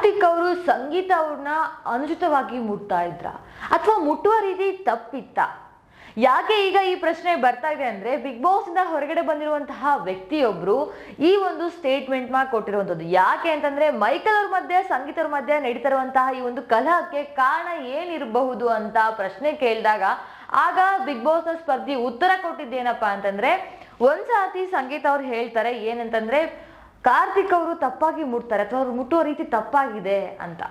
ಕಾರ್ತಿಕ್ ಅವರು ಸಂಗೀತ ಅವ್ರನ್ನ ಅನುಚಿತವಾಗಿ ಮುಟ್ತಾ ಇದ್ರ ಅಥವಾ ಮುಟ್ಟುವ ರೀತಿ ತಪ್ಪಿತ್ತ? ಯಾಕೆ ಈಗ ಈ ಪ್ರಶ್ನೆ ಬರ್ತಾ ಇದೆ ಅಂದ್ರೆ, ಬಿಗ್ ಬಾಸ್ ಇಂದ ಹೊರಗಡೆ ಬಂದಿರುವಂತಹ ವ್ಯಕ್ತಿಯೊಬ್ರು ಈ ಒಂದು ಸ್ಟೇಟ್ಮೆಂಟ್ ಕೊಟ್ಟಿರುವಂತದ್ದು. ಯಾಕೆ ಅಂತಂದ್ರೆ, ಮೈಕಲ್ ಅವ್ರ ಮಧ್ಯೆ ಸಂಗೀತ ಅವ್ರ ಮಧ್ಯೆ ನಡೀತಿರುವಂತಹ ಈ ಒಂದು ಕಲಹಕ್ಕೆ ಕಾರಣ ಏನಿರಬಹುದು ಅಂತ ಪ್ರಶ್ನೆ ಕೇಳಿದಾಗ ಆಗ ಬಿಗ್ ಬಾಸ್ ನ ಸ್ಪರ್ಧಿ ಉತ್ತರ ಕೊಟ್ಟಿದ್ದೇನಪ್ಪಾ ಅಂತಂದ್ರೆ, ಒಂದ್ಸಾತಿ ಸಂಗೀತ ಅವ್ರು ಹೇಳ್ತಾರೆ ಏನಂತಂದ್ರೆ, ಕಾರ್ತಿಕ್ ಅವರು ತಪ್ಪಾಗಿ ಮುಟ್ತಾರೆ ಅಥವಾ ಅವ್ರು ಮುಟ್ಟುವ ರೀತಿ ತಪ್ಪಾಗಿದೆ ಅಂತ.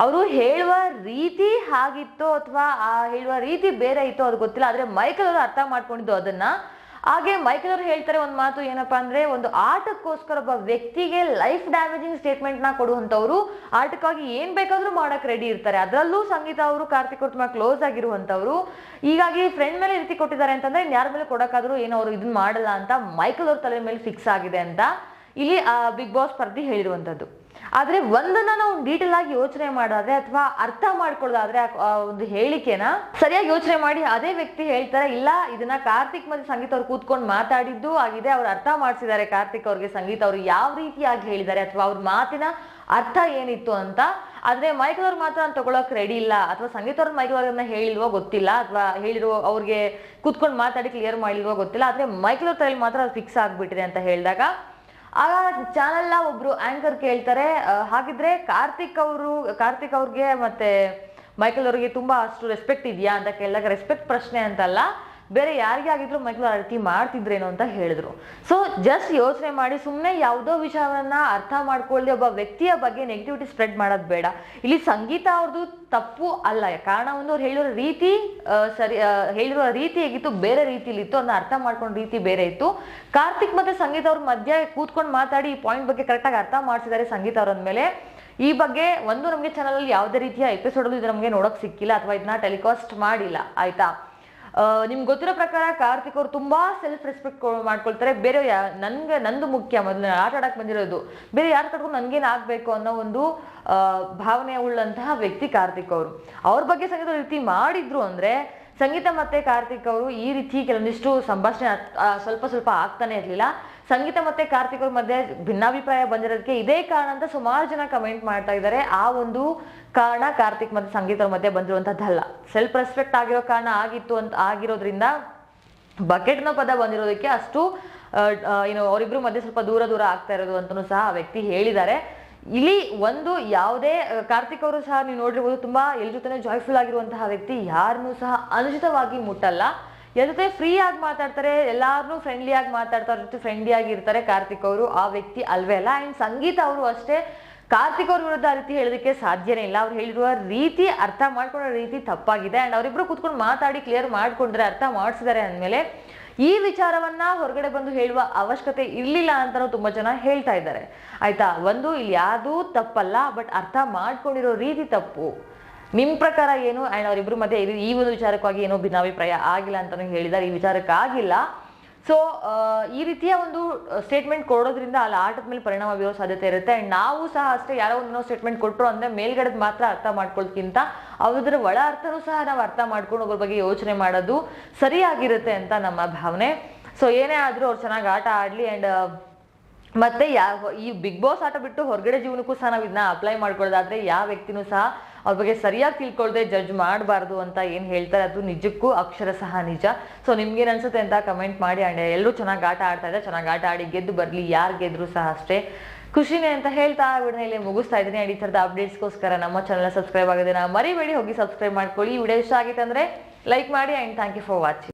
ಅವರು ಹೇಳುವ ರೀತಿ ಹಾಗಿತ್ತೋ ಅಥವಾ ಆ ಹೇಳುವ ರೀತಿ ಬೇರೆ ಇತ್ತೋ ಅದು ಗೊತ್ತಿಲ್ಲ, ಆದ್ರೆ ಮೈಕಲ್ ಅವರು ಅರ್ಥ ಮಾಡ್ಕೊಂಡಿದ್ದು ಅದನ್ನ. ಹಾಗೆ ಮೈಕಲ್ ಅವರು ಹೇಳ್ತಾರೆ ಒಂದು ಮಾತು ಏನಪ್ಪಾ ಅಂದ್ರೆ, ಒಂದು ಆಟಕ್ಕೋಸ್ಕರ ಒಬ್ಬ ವ್ಯಕ್ತಿಗೆ ಲೈಫ್ ಡ್ಯಾಮೇಜಿಂಗ್ ಸ್ಟೇಟ್ಮೆಂಟ್ ನ ಕೊಡುವಂತವ್ರು ಆಟಕ್ಕಾಗಿ ಏನ್ ಬೇಕಾದ್ರೂ ಮಾಡಕ್ ರೆಡಿ ಇರ್ತಾರೆ. ಅದರಲ್ಲೂ ಸಂಗೀತ ಅವರು ಕಾರ್ತಿಕ್ ಅವ್ರ ತುಂಬಾ ಕ್ಲೋಸ್ ಆಗಿರುವಂತವ್ರು. ಹೀಗಾಗಿ ಫ್ರೆಂಡ್ ಮೇಲೆ ರೀತಿ ಕೊಟ್ಟಿದ್ದಾರೆ ಅಂತಂದ್ರೆ ಯಾರ ಮೇಲೆ ಕೊಡಕ್ಕಾದ್ರೂ ಏನೋ ಅವರು ಇದನ್ನ ಮಾಡಲ್ಲ ಅಂತ ಮೈಕಲ್ ಅವ್ರ ತಲೆ ಮೇಲೆ ಫಿಕ್ಸ್ ಆಗಿದೆ ಅಂತ ಇಲ್ಲಿ ಬಿಗ್ ಬಾಸ್ ಸ್ಪರ್ಧಿ ಹೇಳಿರುವಂತದ್ದು. ಆದ್ರೆ ಒಂದನ್ನ ನಾವು ಡೀಟೇಲ್ ಆಗಿ ಯೋಚನೆ ಮಾಡೋದಾದ್ರೆ ಅಥವಾ ಅರ್ಥ ಮಾಡ್ಕೊಳ್ಳೋದಾದ್ರೆ ಒಂದು ಹೇಳಿಕೆನ ಸರಿಯಾಗಿ ಯೋಚನೆ ಮಾಡಿ ಅದೇ ವ್ಯಕ್ತಿ ಹೇಳ್ತಾರೆ, ಇಲ್ಲ ಇದನ್ನ ಕಾರ್ತಿಕ್ ಮತ್ತೆ ಸಂಗೀತ ಅವ್ರು ಕೂತ್ಕೊಂಡು ಮಾತಾಡಿದ್ದು ಆಗಿದೆ, ಅವ್ರು ಅರ್ಥ ಮಾಡಿಸಿದ್ದಾರೆ ಕಾರ್ತಿಕ್ ಅವ್ರಿಗೆ ಸಂಗೀತ ಅವರು ಯಾವ ರೀತಿಯಾಗಿ ಹೇಳಿದ್ದಾರೆ ಅಥವಾ ಅವ್ರ ಮಾತಿನ ಅರ್ಥ ಏನಿತ್ತು ಅಂತ. ಆದ್ರೆ ಮೈಕಲ್ ಅವ್ರ ಮಾತ್ರ ತಗೊಳಕ್ ರೆಡಿ ಇಲ್ಲ ಅಥವಾ ಸಂಗೀತ ಅವ್ರ ಮೈಕಲ್ ಅವ್ರನ್ನ ಹೇಳಿಲ್ವೋ ಗೊತ್ತಿಲ್ಲ ಅಥವಾ ಹೇಳಿರೋ ಅವ್ರಿಗೆ ಕೂತ್ಕೊಂಡು ಮಾತಾಡಿ ಕ್ಲಿಯರ್ ಮಾಡಿಲ್ವೋ ಗೊತ್ತಿಲ್ಲ, ಆದ್ರೆ ಮೈಕಲ್ ಅವ್ರ ತಲೆಯಲ್ಲಿ ಮಾತ್ರ ಅದು ಫಿಕ್ಸ್ ಆಗ್ಬಿಟ್ಟಿದೆ ಅಂತ ಹೇಳಿದಾಗ ಆಗ ಚಾನೆಲ್ ಒಬ್ರು ಆಂಕರ್ ಕೇಳ್ತಾರೆ, ಹಾಗಿದ್ರೆ ಕಾರ್ತಿಕ್ ಅವ್ರಿಗೆ ಮತ್ತೆ ಮೈಕಲ್ ಅವ್ರಿಗೆ ತುಂಬಾ ಅಷ್ಟು ರೆಸ್ಪೆಕ್ಟ್ ಇದೆಯಾ ಅಂತ ಕೇಳಿದಾಗ, ರೆಸ್ಪೆಕ್ಟ್ ಪ್ರಶ್ನೆ ಅಂತಲ್ಲ, ಬೇರೆ ಯಾರಿಗೆ ಆಗಿದ್ರು ಮೈಕಲ್ ಆ ರೀತಿ ಮಾಡ್ತಿದ್ರೇನೋ ಅಂತ ಹೇಳಿದ್ರು. ಸೊ ಜಸ್ಟ್ ಯೋಚನೆ ಮಾಡಿ, ಸುಮ್ಮನೆ ಯಾವುದೋ ವಿಷಯವನ್ನ ಅರ್ಥ ಮಾಡ್ಕೊಳ್ಳದೆ ಒಬ್ಬ ವ್ಯಕ್ತಿಯ ಬಗ್ಗೆ ನೆಗೆಟಿವಿಟಿ ಸ್ಪ್ರೆಡ್ ಮಾಡೋದು ಬೇಡ. ಇಲ್ಲಿ ಸಂಗೀತ ಅವ್ರದ್ದು ತಪ್ಪು ಅಲ್ಲ, ಕಾರಣ ಒಂದು ಅವ್ರು ಹೇಳಿರೋ ರೀತಿ ಹೇಳಿರುವ ರೀತಿ ಹೇಗಿತ್ತು, ಬೇರೆ ರೀತಿಲಿ ಇತ್ತು, ಅದನ್ನ ಅರ್ಥ ಮಾಡ್ಕೊಂಡ ರೀತಿ ಬೇರೆ ಇತ್ತು. ಕಾರ್ತಿಕ್ ಮತ್ತೆ ಸಂಗೀತ ಅವ್ರ ಮಧ್ಯೆ ಕೂತ್ಕೊಂಡು ಮಾತಾಡಿ ಈ ಪಾಯಿಂಟ್ ಬಗ್ಗೆ ಕರೆಕ್ಟಾಗಿ ಅರ್ಥ ಮಾಡಿಸಿದ್ದಾರೆ ಸಂಗೀತ ಅವ್ರ ಮೇಲೆ. ಈ ಬಗ್ಗೆ ಒಂದು ನಮಗೆ ಚಾನಲ್ ಅಲ್ಲಿ ಯಾವುದೇ ರೀತಿಯ ಎಪಿಸೋಡ್ ಇದು ನಮಗೆ ನೋಡಕ್ ಸಿಕ್ಕಿಲ್ಲ ಅಥವಾ ಇದನ್ನ ಟೆಲಿಕಾಸ್ಟ್ ಮಾಡಿಲ್ಲ, ಆಯ್ತಾ. ನಿಮ್ಗೆ ಗೊತ್ತಿರೋ ಪ್ರಕಾರ ಕಾರ್ತಿಕ್ ಅವರು ತುಂಬಾ ಸೆಲ್ಫ್ ರೆಸ್ಪೆಕ್ಟ್ ಮಾಡ್ಕೊಳ್ತಾರೆ. ಬೇರೆ ನಂದು ಮುಖ್ಯ, ಮೊದಲು ಆಟ ಆಡಕ್ ಬಂದಿರೋದು, ಬೇರೆ ಯಾರು ಕಟ್ಕೊಂಡು ನನ್ಗೇನ್ ಆಗ್ಬೇಕು ಅನ್ನೋ ಒಂದು ಭಾವನೆ ಉಳ್ಳಂತಹ ವ್ಯಕ್ತಿ ಕಾರ್ತಿಕ್ ಅವರು. ಅವ್ರ ಬಗ್ಗೆ ಸಂಗೀತ ರೀತಿ ಮಾಡಿದ್ರು ಅಂದ್ರೆ, ಸಂಗೀತ ಮತ್ತೆ ಕಾರ್ತಿಕ್ ಅವರು ಈ ರೀತಿ ಕೆಲವೊಂದಿಷ್ಟು ಸಂಭಾಷಣೆ ಸ್ವಲ್ಪ ಆಗ್ತಾನೆ ಇರ್ಲಿಲ್ಲ. ಸಂಗೀತ ಮತ್ತೆ ಕಾರ್ತಿಕ್ ಅವ್ರ ಮಧ್ಯೆ ಭಿನ್ನಾಭಿಪ್ರಾಯ ಬಂದಿರೋದಕ್ಕೆ ಇದೇ ಕಾರಣ ಅಂತ ಸುಮಾರು ಜನ ಕಮೆಂಟ್ ಮಾಡ್ತಾ ಇದ್ದಾರೆ. ಆ ಒಂದು ಕಾರಣ ಕಾರ್ತಿಕ್ ಮತ್ತೆ ಸಂಗೀತ ಅವ್ರ ಮಧ್ಯೆ ಬಂದಿರುವಂತದ್ದಲ್ಲ, ಸೆಲ್ಫ್ ರೆಸ್ಪೆಕ್ಟ್ ಆಗಿರೋ ಕಾರಣ ಆಗಿರೋದ್ರಿಂದ ಬಕೆಟ್ನ ಪದ ಬಂದಿರೋದಕ್ಕೆ ಅಷ್ಟು ಅವರಿಬ್ರು ಮಧ್ಯೆ ಸ್ವಲ್ಪ ದೂರ ಆಗ್ತಾ ಇರೋದು ಅಂತಲೂ ಸಹ ಆ ವ್ಯಕ್ತಿ ಹೇಳಿದ್ದಾರೆ. ಇಲ್ಲಿ ಒಂದು ಯಾವುದೇ ಕಾರ್ತಿಕ್ ಅವರು ಸಹ ನೀವು ನೋಡಿರ್ಬೋದು, ತುಂಬಾ ಎಲ್ ಜೊತೆ ಜಾಯ್ಫುಲ್ ಆಗಿರುವಂತಹ ವ್ಯಕ್ತಿ, ಯಾರನ್ನೂ ಸಹ ಅನುಚಿತವಾಗಿ ಮುಟ್ಟಲ್ಲ, ಎಲ್ಲರ ಜೊತೆ ಫ್ರೀ ಆಗಿ ಮಾತಾಡ್ತಾರೆ, ಎಲ್ಲಾರನ್ನೂ ಫ್ರೆಂಡ್ಲಿ ಆಗಿ ಮಾತಾಡ್ತಾರೆ, ಜೊತೆ ಫ್ರೆಂಡ್ಲಿ ಆಗಿರ್ತಾರೆ ಕಾರ್ತಿಕ್ ಅವರು. ಆ ವ್ಯಕ್ತಿ ಅಲ್ವೇ ಅಲ್ಲ. ಅಂಡ್ ಸಂಗೀತ ಅವರು ಅಷ್ಟೇ ಕಾರ್ತಿಕ್ ಅವ್ರ ವಿರುದ್ಧ ಆ ರೀತಿ ಹೇಳೋದಕ್ಕೆ ಸಾಧ್ಯನೇ ಇಲ್ಲ. ಅವ್ರು ಹೇಳಿರುವ ರೀತಿ, ಅರ್ಥ ಮಾಡ್ಕೊಳ್ಳೋ ರೀತಿ ತಪ್ಪಾಗಿದೆ. ಅಂಡ್ ಅವರಿಬ್ರು ಕೂತ್ಕೊಂಡು ಮಾತಾಡಿ ಕ್ಲಿಯರ್ ಮಾಡ್ಕೊಂಡ್ರೆ, ಅರ್ಥ ಮಾಡಿಸಿದ್ದಾರೆ ಅಂದಮೇಲೆ ಈ ವಿಚಾರವನ್ನ ಹೊರಗಡೆ ಬಂದು ಹೇಳುವ ಅವಶ್ಯಕತೆ ಇರ್ಲಿಲ್ಲ ಅಂತ ತುಂಬಾ ಜನ ಹೇಳ್ತಾ ಇದ್ದಾರೆ, ಆಯ್ತಾ. ಒಂದು ಇಲ್ಲಿ ಯಾವ್ದೂ ತಪ್ಪಲ್ಲ, ಬಟ್ ಅರ್ಥ ಮಾಡ್ಕೊಂಡಿರೋ ರೀತಿ ತಪ್ಪು. ನಿಮ್ ಪ್ರಕಾರ ಏನು? ಅಂಡ್ ಅವರಿಬ್ರು ಮಧ್ಯೆ ಈ ಒಂದು ವಿಚಾರಕ್ಕಾಗಿ ಏನೋ ಭಿನ್ನಾಭಿಪ್ರಾಯ ಆಗಿಲ್ಲ ಅಂತಾನು ಹೇಳಿದ್ದಾರೆ, ಈ ವಿಚಾರಕ್ಕಾಗಿಲ್ಲ. ಸೊ ಈ ರೀತಿಯ ಒಂದು ಸ್ಟೇಟ್ಮೆಂಟ್ ಕೊಡೋದ್ರಿಂದ ಅಲ್ಲಿ ಆಟದ ಮೇಲೆ ಪರಿಣಾಮ ಬೀರೋ ಸಾಧ್ಯತೆ ಇರುತ್ತೆ. ಅಂಡ್ ನಾವು ಸಹ ಅಷ್ಟೇ, ಯಾರೋ ಒಂದು ಸ್ಟೇಟ್ಮೆಂಟ್ ಕೊಟ್ಟರು ಅಂದ್ರೆ ಮೇಲ್ಗಡೆದ್ ಮಾತ್ರ ಅರ್ಥ ಮಾಡ್ಕೊಳ್ಳೋದಕ್ಕಿಂತ ಅವ್ರದ್ರ ಒಳ ಅರ್ಥನೂ ಸಹ ನಾವು ಅರ್ಥ ಮಾಡ್ಕೊಂಡು ಒಬ್ಬರ ಬಗ್ಗೆ ಯೋಚನೆ ಮಾಡೋದು ಸರಿಯಾಗಿರುತ್ತೆ ಅಂತ ನಮ್ಮ ಭಾವನೆ. ಸೊ ಏನೇ ಆದ್ರೂ ಅವ್ರು ಚೆನ್ನಾಗಿ ಆಟ ಆಡ್ಲಿ. ಅಂಡ್ ಮತ್ತೆ ಈ ಬಿಗ್ ಬಾಸ್ ಆಟ ಬಿಟ್ಟು ಹೊರಗಡೆ ಜೀವನಕ್ಕೂ ಸಹ ನಾವು ಇದನ್ನ ಅಪ್ಲೈ ಮಾಡ್ಕೊಳ್ಳೋದಾದ್ರೆ ಯಾವ ವ್ಯಕ್ತಿನೂ ಸಹ ಅವ್ರ ಬಗ್ಗೆ ಸರಿಯಾಗಿ ತಿಳ್ಕೊಳ್ದೆ ಜಡ್ಜ್ ಮಾಡಬಾರ್ದು ಅಂತ ಏನು ಹೇಳ್ತಾರೆ ಅದು ನಿಜಕ್ಕೂ ಅಕ್ಷರ ಸಹ ನಿಜ. ಸೊ ನಿಮ್ಗೇನು ಅನ್ಸುತ್ತೆ ಅಂತ ಕಮೆಂಟ್ ಮಾಡಿ. ಅಂಡ್ ಎಲ್ಲರೂ ಚೆನ್ನಾಗಿ ಆಟ ಆಡ್ತಾ ಇದ್ದಾರೆ, ಚೆನ್ನಾಗಿ ಆಟ ಆಡಿ ಗೆದ್ದು ಬರಲಿ, ಯಾರು ಗೆದ್ರು ಸಹ ಅಷ್ಟೇ ಖುಷಿನೇ ಅಂತ ಹೇಳ್ತಾ ವಿಡಿಯೋನ ಇಲ್ಲಿ ಮುಗಿಸ್ತಾ ಇದ್ದೀನಿ. ಅಂಡ್ ಈ ಥರದ ಅಪ್ಡೇಟ್ಸ್ಗೋಸ್ಕರ ನಮ್ಮ ಚಾನಲ್ ಸಬ್ಸ್ಕ್ರೈಬ್ ಆಗೋದನ್ನ ಮರಿಬೇಡಿ, ಹೋಗಿ ಸಬ್ಸ್ಕ್ರೈಬ್ ಮಾಡ್ಕೊಳ್ಳಿ. ಈ ವಿಡಿಯೋ ಇಷ್ಟ ಆಗಿತ್ತು ಅಂದ್ರೆ ಲೈಕ್ ಮಾಡಿ. And thank you for watching.